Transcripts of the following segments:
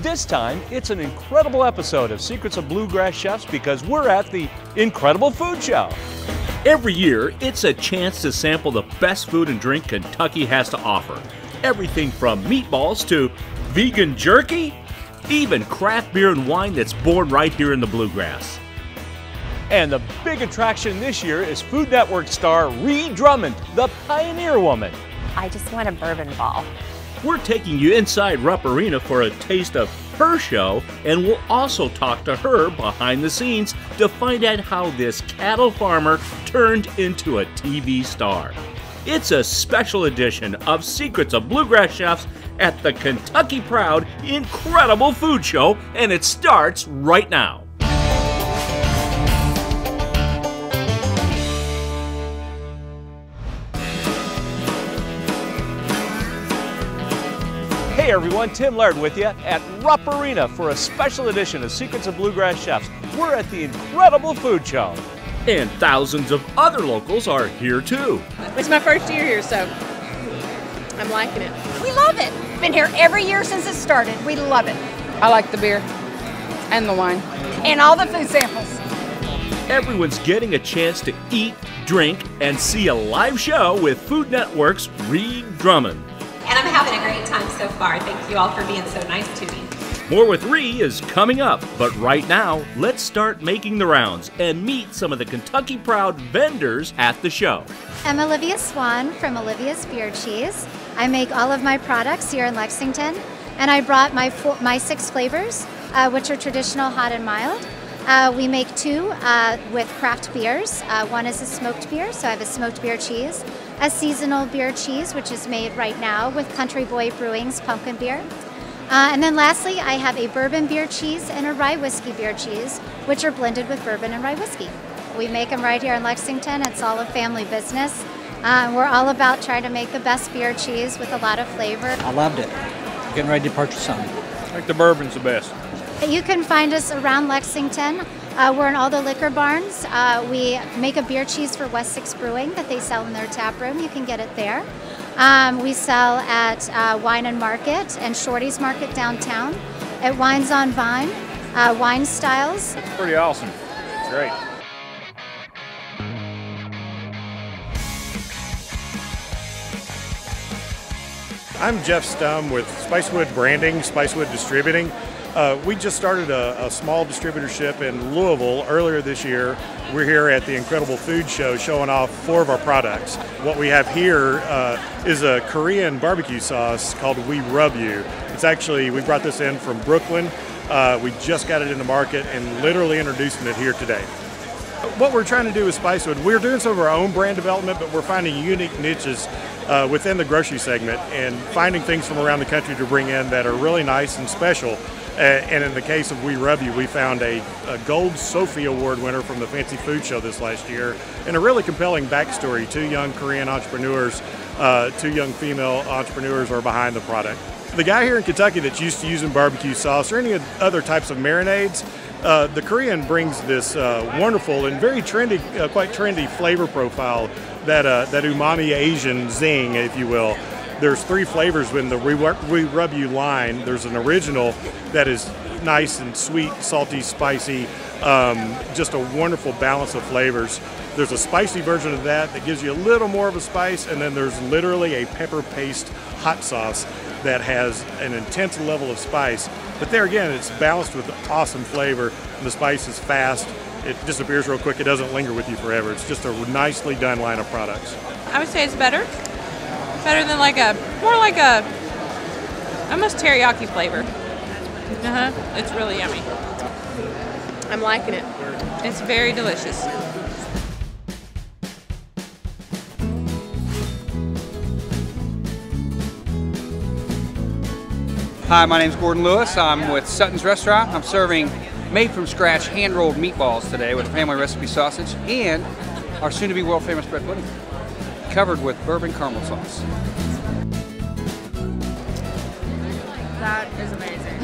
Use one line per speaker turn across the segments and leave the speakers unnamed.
This time, it's an incredible episode of Secrets of Bluegrass Chefs because we're at the Incredible Food Show. Every year, it's a chance to sample the best food and drink Kentucky has to offer. Everything from meatballs to vegan jerky, even craft beer and wine that's born right here in the Bluegrass. And the big attraction this year is Food Network star Ree Drummond, the Pioneer Woman.
I just want a bourbon ball.
We're taking you inside Rupp Arena for a taste of her show, and we'll also talk to her behind the scenes to find out how this cattle farmer turned into a TV star. It's a special edition of Secrets of Bluegrass Chefs at the Kentucky Proud Incredible Food Show, and it starts right now. Hey everyone, Tim Laird with you at Rupp Arena for a special edition of Secrets of Bluegrass Chefs. We're at the Incredible Food Show. And thousands of other locals are here too.
It's my first year here, so I'm liking it.
We love it. Been here every year since it started. We love it.
I like the beer and the wine.
And all the food samples.
Everyone's getting a chance to eat, drink, and see a live show with Food Network's Ree Drummond.
And I'm having a great time so far. Thank you all for being so nice to me.
More with Ree is coming up, but right now, let's start making the rounds and meet some of the Kentucky Proud vendors at the show.
I'm Olivia Swan from Olivia's Beer Cheese. I make all of my products here in Lexington, and I brought my 6 flavors, which are traditional, hot, and mild. We make 2 with craft beers. One is a smoked beer, so I have a smoked beer cheese. A seasonal beer cheese, which is made right now with Country Boy Brewing's pumpkin beer. And then lastly, I have a bourbon beer cheese and a rye whiskey beer cheese, which are blended with bourbon and rye whiskey. We make them right here in Lexington. It's all a family business. We're all about trying to make the best beer cheese with a lot of flavor.
I loved it. I'm getting ready to purchase something.
I think the bourbon's the best.
You can find us around Lexington. We're in all the liquor barns. We make a beer cheese for West 6 Brewing that they sell in their tap room. You can get it there. We sell at Wine and Market and Shorty's Market downtown, at Wines on Vine, Wine Styles.
It's pretty awesome. It's great.
I'm Jeff Stum with Spicewood Branding, Spicewood Distributing. We just started a small distributorship in Louisville earlier this year. We're here at the Incredible Food Show showing off 4 of our products. What we have here is a Korean barbecue sauce called We Rub You. It's actually, we brought this in from Brooklyn. We just got it in the market and literally introducing it here today. What we're trying to do with Spicewood, we're doing some of our own brand development, but we're finding unique niches within the grocery segment and finding things from around the country to bring in that are really nice and special. And in the case of We Rub You, we found a Gold Sophie Award winner from the Fancy Food Show this last year, and a really compelling backstory. 2 young Korean entrepreneurs, 2 young female entrepreneurs are behind the product. The guy here in Kentucky that's used to using barbecue sauce or any other types of marinades, the Korean brings this wonderful and very trendy, quite trendy flavor profile, that umami Asian zing, if you will. There's 3 flavors in the We Rub You line. There's an original that is nice and sweet, salty, spicy, just a wonderful balance of flavors. There's a spicy version of that gives you a little more of a spice, and then there's literally a pepper paste hot sauce that has an intense level of spice. But there again, it's balanced with awesome flavor, and the spice is fast. It disappears real quick. It doesn't linger with you forever. It's just a nicely done line of products.
I would say it's better. Better than more like a almost teriyaki flavor. It's really yummy. I'm liking it. It's very delicious.
Hi, my name's Gordon Lewis. I'm with Sutton's Restaurant. I'm serving made-from-scratch hand-rolled meatballs today with family recipe sausage and our soon-to-be world-famous bread pudding, covered with bourbon caramel sauce.
That is amazing.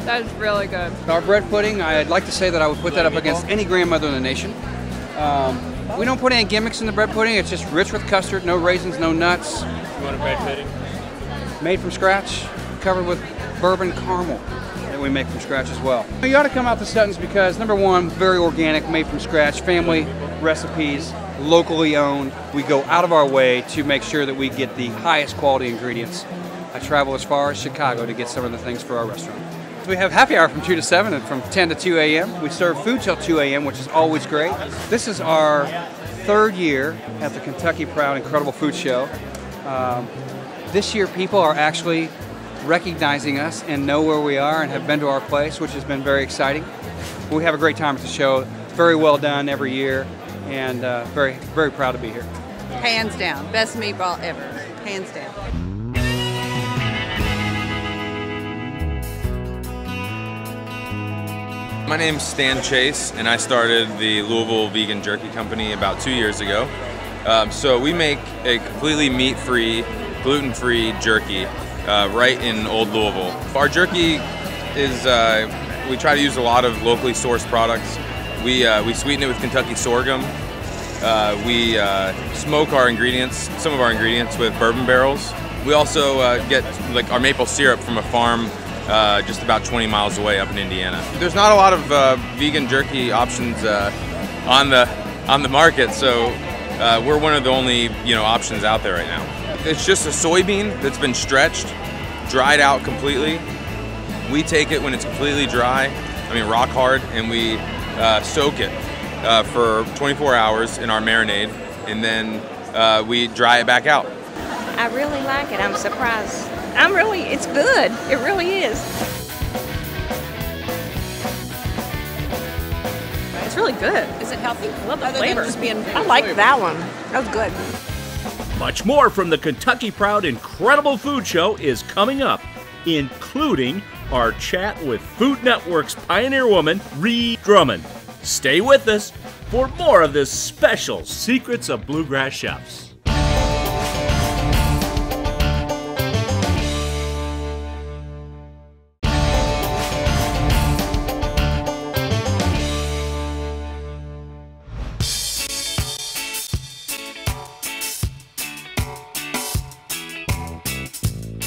That is really good.
Our bread pudding, I'd like to say that I would put that up against any grandmother in the nation. We don't put any gimmicks in the bread pudding. It's just rich with custard, no raisins, no nuts.
You want a bread pudding?
Made from scratch, covered with bourbon caramel that we make from scratch as well. You ought to come out to Sutton's because, number one, very organic, made from scratch, family recipes, locally owned. We go out of our way to make sure that we get the highest quality ingredients. I travel as far as Chicago to get some of the things for our restaurant. We have happy hour from 2 to 7 and from 10 to 2 a.m. We serve food till 2 a.m., which is always great. This is our 3rd year at the Kentucky Proud Incredible Food Show. This year people are actually recognizing us and know where we are and have been to our place, which has been very exciting. We have a great time at the show. Very well done every year, and very, very proud to be here.
Hands down, best meatball ever, hands down.
My name's Stan Chase, and I started the Louisville Vegan Jerky Company about 2 years ago. So we make a completely meat-free, gluten-free jerky right in Old Louisville. Our jerky is, we try to use a lot of locally sourced products. We sweeten it with Kentucky sorghum. We smoke our ingredients, some of our ingredients, with bourbon barrels. We also get like our maple syrup from a farm just about 20 miles away up in Indiana. There's not a lot of vegan jerky options on the market, so we're one of the only options out there right now. It's just a soybean that's been stretched, dried out completely. We take it when it's completely dry, I mean rock hard, and we soak it for 24 hours in our marinade, and then we dry it back out.
I really like it. I'm surprised. It's good. It really is.
It's really good. Is it healthy? I love the flavor.
I like that one. That was good.
Much more from the Kentucky Proud Incredible Food Show is coming up, including our chat with Food Network's pioneer woman, Ree Drummond. Stay with us for more of this special Secrets of Bluegrass Chefs.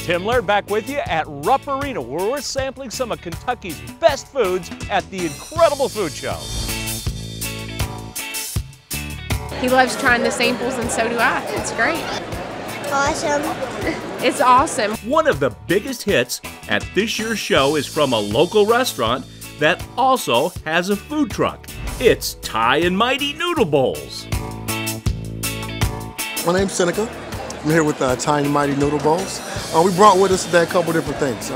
Tim Laird back with you at Rupp Arena, where we're sampling some of Kentucky's best foods at the Incredible Food Show.
He loves trying the samples, and so do I. It's great.
Awesome.
It's awesome.
One of the biggest hits at this year's show is from a local restaurant that also has a food truck. It's Thai and Mighty Noodle Bowls.
My name's Seneca. I'm here with Thai and Mighty Noodle Bowls. We brought with us today a couple different things.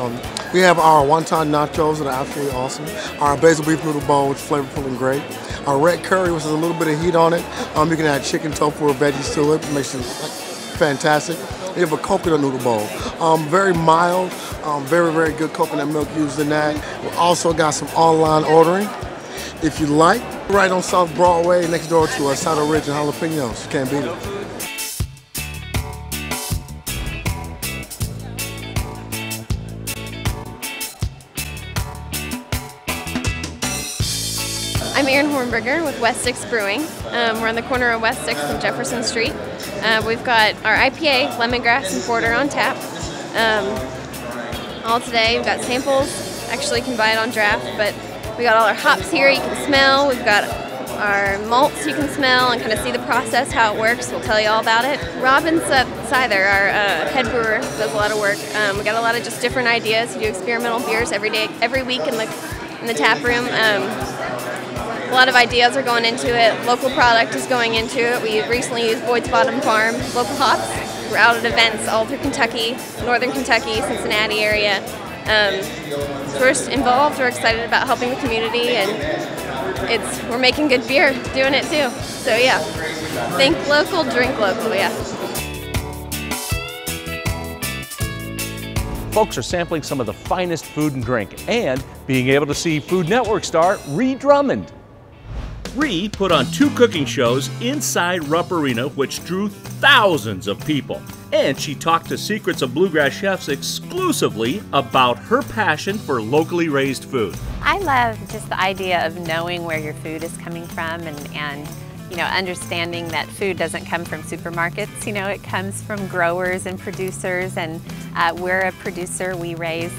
We have our wonton nachos that are absolutely awesome. Our basil beef noodle bowl, which is flavorful and great. Our red curry, which has a little bit of heat on it. You can add chicken, tofu, or veggies to it. It makes it fantastic. We have a coconut noodle bowl. Very mild, very, very good coconut milk used in that. We also got some online ordering. If you like, right on South Broadway, next door to Saddle Ridge and Jalapenos. You can't beat it.
I'm Erin Hornberger with West 6 Brewing. We're on the corner of West 6th and Jefferson Street. We've got our IPA, lemongrass, and porter on tap. All today, we've got samples. Actually, you can buy it on draft, but we got all our hops here you can smell. We've got our malts you can smell and kind of see the process, how it works. We'll tell you all about it. Robin Seither, our head brewer, does a lot of work. We got a lot of just different ideas. We do experimental beers every week in the tap room. A lot of ideas are going into it. Local product is going into it. We recently used Boyd's Bottom Farm local hops. We're out at events all through Kentucky, northern Kentucky, Cincinnati area. So we're involved. We're excited about helping the community, and we're making good beer doing it too. So yeah, think local, drink local. Yeah.
Folks are sampling some of the finest food and drink and being able to see Food Network star Ree Drummond. Ree put on 2 cooking shows inside Rupp Arena, which drew thousands of people. And she talked to Secrets of Bluegrass Chefs exclusively about her passion for locally raised food.
I love just the idea of knowing where your food is coming from and
understanding that food doesn't come from supermarkets. It comes from growers and producers, and we're a producer. We raise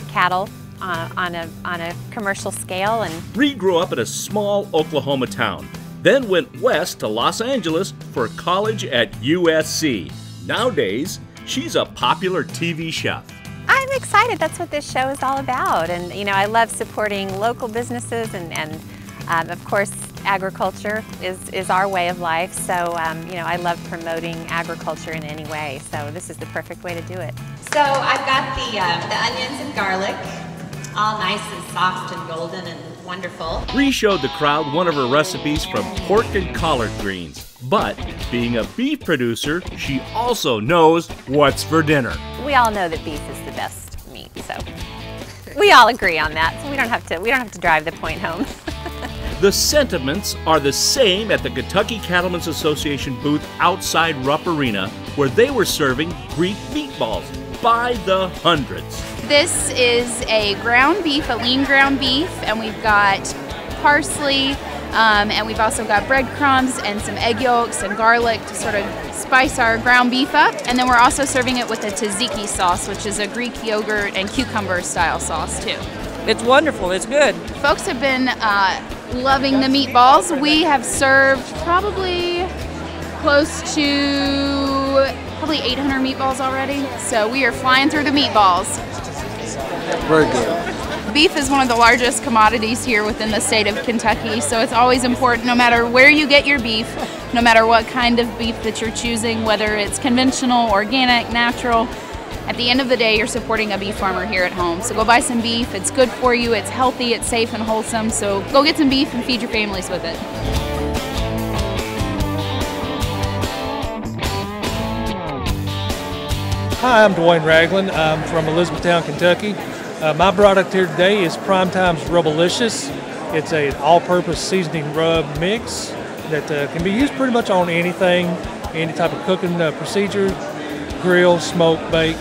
cattle on a commercial scale. And
Reed grew up in a small Oklahoma town, then went west to Los Angeles for college at USC. Nowadays, she's a popular TV chef.
I'm excited. That's what this show is all about. And I love supporting local businesses, and of course, agriculture is our way of life. So I love promoting agriculture in any way. So this is the perfect way to do it.
So I've got the onions and garlic, all nice and soft and golden and wonderful.
Ree showed the crowd one of her recipes from pork and collard greens. But being a beef producer, she also knows what's for dinner.
We all know that beef is the best meat, so we all agree on that. So we don't have to drive the point home.
The sentiments are the same at the Kentucky Cattlemen's Association booth outside Rupp Arena, where they were serving Greek meatballs by the hundreds.
This is a ground beef, a lean ground beef, and we've got parsley, and we've also got breadcrumbs and some egg yolks and garlic to sort of spice our ground beef up. And then we're also serving it with a tzatziki sauce, which is a Greek yogurt and cucumber style sauce too.
It's wonderful, it's good.
Folks have been loving the meatballs. We have served probably close to 800 meatballs already. So we are flying through the meatballs.
Very good.
Beef is one of the largest commodities here within the state of Kentucky, so it's always important, no matter where you get your beef, no matter what kind of beef that you're choosing, whether it's conventional, organic, natural, at the end of the day, you're supporting a beef farmer here at home. So go buy some beef. It's good for you, it's healthy, it's safe and wholesome, so go get some beef and feed your families with it.
Hi, I'm Dwayne Ragland. I'm from Elizabethtown, Kentucky. My product here today is Primetime's Rubblicious. It's an all-purpose seasoning rub mix that can be used pretty much on anything, any type of cooking procedure, grill, smoke, bake,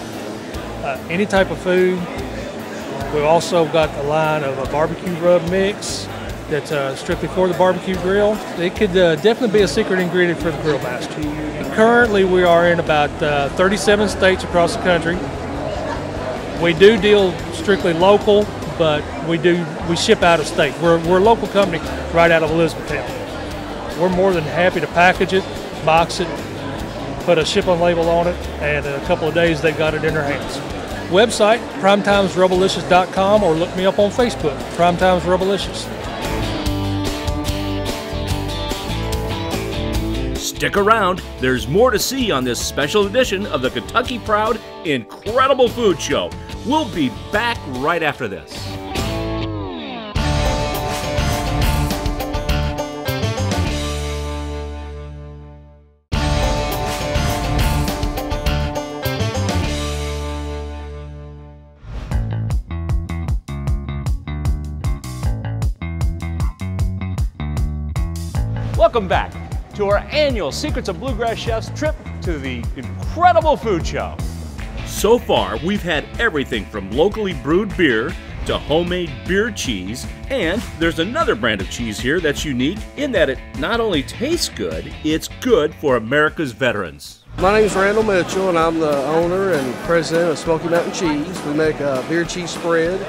any type of food. We've also got a line of a barbecue rub mix that's strictly for the barbecue grill. It could definitely be a secret ingredient for the grill master. Currently, we are in about 37 states across the country. We do deal strictly local, but we ship out of state. We're a local company right out of Elizabethtown. We're more than happy to package it, box it, put a ship-on label on it, and in a couple of days they got it in their hands. Website, primetimesrubblicious.com, or look me up on Facebook, Primetimes Rubblicious.
Stick around, there's more to see on this special edition of the Kentucky Proud Incredible Food Show. We'll be back right after this. Welcome back to our annual Secrets of Bluegrass Chefs trip to the Incredible Food Show. So far, we've had everything from locally brewed beer to homemade beer cheese, and there's another brand of cheese here that's unique in that it not only tastes good, it's good for America's veterans.
My name is Randall Mitchell, and I'm the owner and president of Smoky Mountain Cheese. We make a beer cheese spread.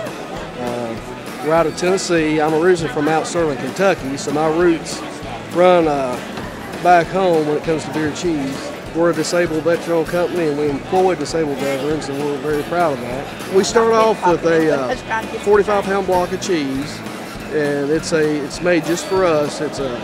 We're out of Tennessee. I'm originally from Mount Sterling, Kentucky, so my roots run back home when it comes to beer cheese. We're a disabled veteran company, and we employ disabled veterans, and we're very proud of that. We start off with a 45-pound block of cheese, and it's made just for us. It's a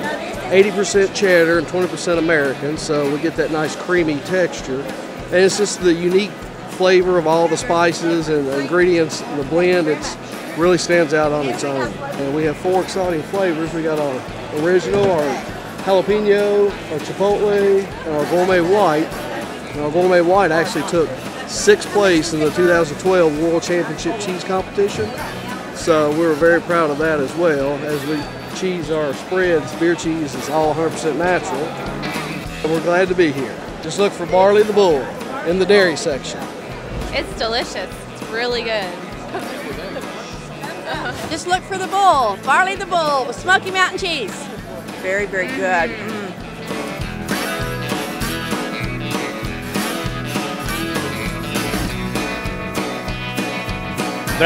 80% cheddar and 20% American, so we get that nice creamy texture. And it's just the unique flavor of all the spices and the ingredients in the blend. It really stands out on its own. And we have 4 exciting flavors. We got our original, our jalapeno, our chipotle, and our gourmet white. And our gourmet white actually took 6th place in the 2012 World Championship Cheese Competition. So we were very proud of that as well. As we cheese our spreads, beer cheese is all 100% natural. And we're glad to be here. Just look for Barley the Bull in the dairy section.
It's delicious. It's really good.
Just look for the Bull, Barley the Bull with Smoky Mountain Cheese.
Very, very good.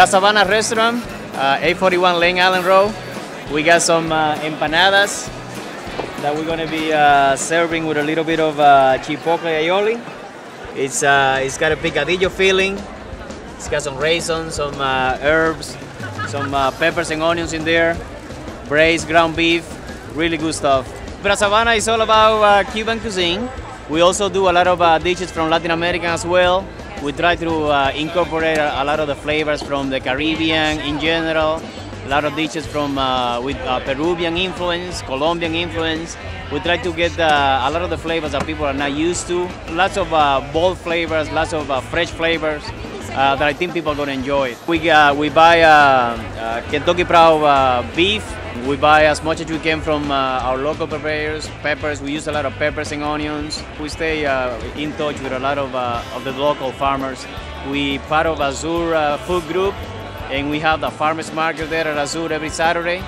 Savannah restaurant, 841 Lane Island Road. We got some empanadas that we're gonna be serving with a little bit of chipotle aioli. It's got a picadillo feeling. It's got some raisins, some herbs, some peppers and onions in there, braised ground beef, really good stuff. Savannah is all about Cuban cuisine. We also do a lot of dishes from Latin America as well. We try to incorporate a lot of the flavors from the Caribbean in general, a lot of dishes from with Peruvian influence, Colombian influence. We try to get a lot of the flavors that people are not used to. Lots of bold flavors, lots of fresh flavors that I think people are going to enjoy. We buy Kentucky Proud beef. We buy as much as we can from our local preparers, peppers. We use a lot of peppers and onions. We stay in touch with a lot of the local farmers. We part of Azure Food Group, and we have the farmers market there at Azure every Saturday.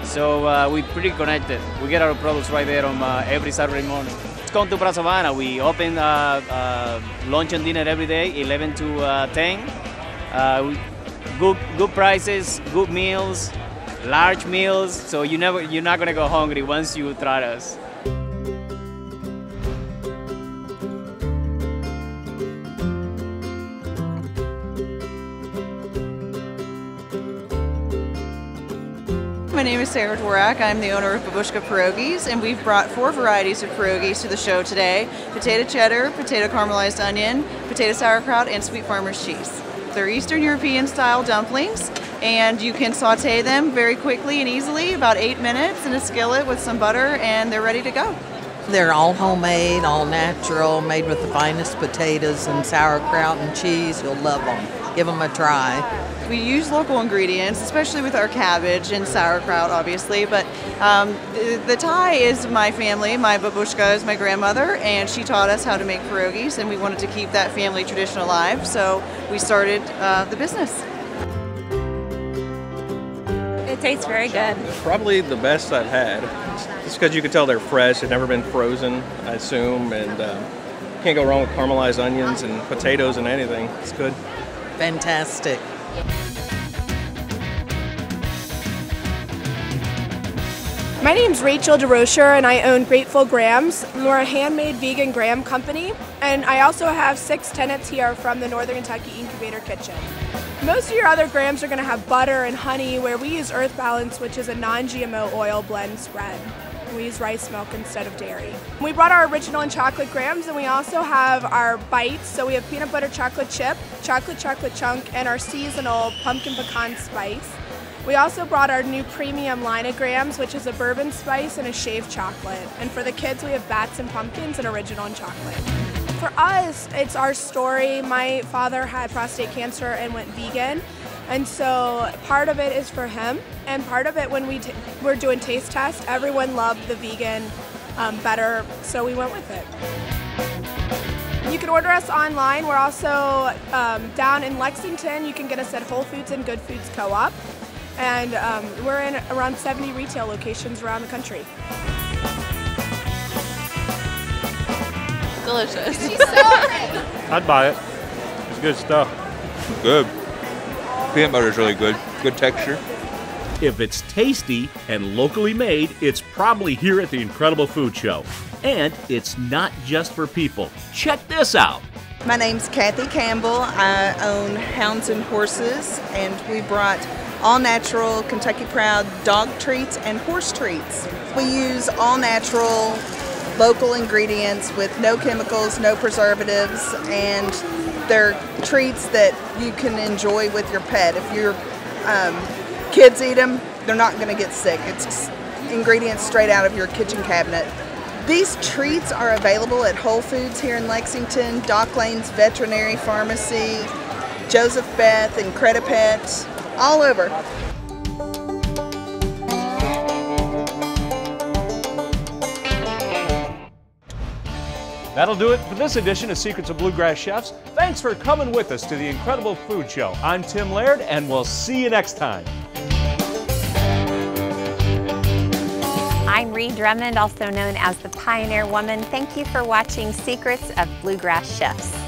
So we're pretty connected. We get our products right there on every Saturday morning. Come to Savannah. We open lunch and dinner every day, 11 to 10. Good prices, good meals. Large meals, so you're not gonna go hungry once you try us.
My name is Sarah Dworak. I'm the owner of Bushka pierogies, and we've brought 4 varieties of pierogies to the show today: potato cheddar, potato caramelized onion, potato sauerkraut, and sweet farmer's cheese. They're Eastern European style dumplings, and you can saute them very quickly and easily, about 8 minutes in a skillet with some butter, and they're ready to go.
They're all homemade, all natural, made with the finest potatoes and sauerkraut and cheese. You'll love them. Give them a try.
We use local ingredients, especially with our cabbage and sauerkraut, obviously, but the Thai is my family. My babushka is my grandmother, and she taught us how to make pierogies, and we wanted to keep that family tradition alive, so we started the business.
It tastes very good.
Probably the best I've had. Just because you can tell they're fresh, they've never been frozen, I assume, and can't go wrong with caramelized onions and potatoes and anything. It's good.
Fantastic.
My name's Rachel DeRocher, and I own Grateful Grams. We're a handmade vegan graham company, and I also have 6 tenants here from the Northern Kentucky Incubator Kitchen. Most of your other grams are going to have butter and honey, where we use Earth Balance, which is a non-GMO oil blend spread. We use rice milk instead of dairy. We brought our original and chocolate grams, and we also have our bites. So we have peanut butter chocolate chip, chocolate chunk, and our seasonal pumpkin pecan spice. We also brought our new premium line of grams, which is a bourbon spice and a shaved chocolate. And for the kids, we have bats and pumpkins and original and chocolate. For us, it's our story. My father had prostate cancer and went vegan. And so part of it is for him, and part of it when we're doing taste tests, everyone loved the vegan better, so we went with it. You can order us online. We're also down in Lexington. You can get us at Whole Foods and Good Foods Co-op. And we're in around 70 retail locations around the country.
Delicious.
She's so great.
I'd buy it. It's good stuff.
Good. Peanut butter is really good. Good texture.
If it's tasty and locally made, it's probably here at the Incredible Food Show. And it's not just for people. Check this out.
My name's Kathy Campbell. I own Hounds and Horses, and we brought all-natural Kentucky Proud dog treats and horse treats. We use all-natural local ingredients with no chemicals, no preservatives, and they're treats that you can enjoy with your pet. If your kids eat them, they're not going to get sick. It's ingredients straight out of your kitchen cabinet. These treats are available at Whole Foods here in Lexington, Dock Lane's Veterinary Pharmacy, Joseph Beth, and Credipet, all over.
That'll do it for this edition of Secrets of Bluegrass Chefs. Thanks for coming with us to the Incredible Food Show. I'm Tim Laird, and we'll see you next time.
I'm Ree Drummond, also known as the Pioneer Woman. Thank you for watching Secrets of Bluegrass Chefs.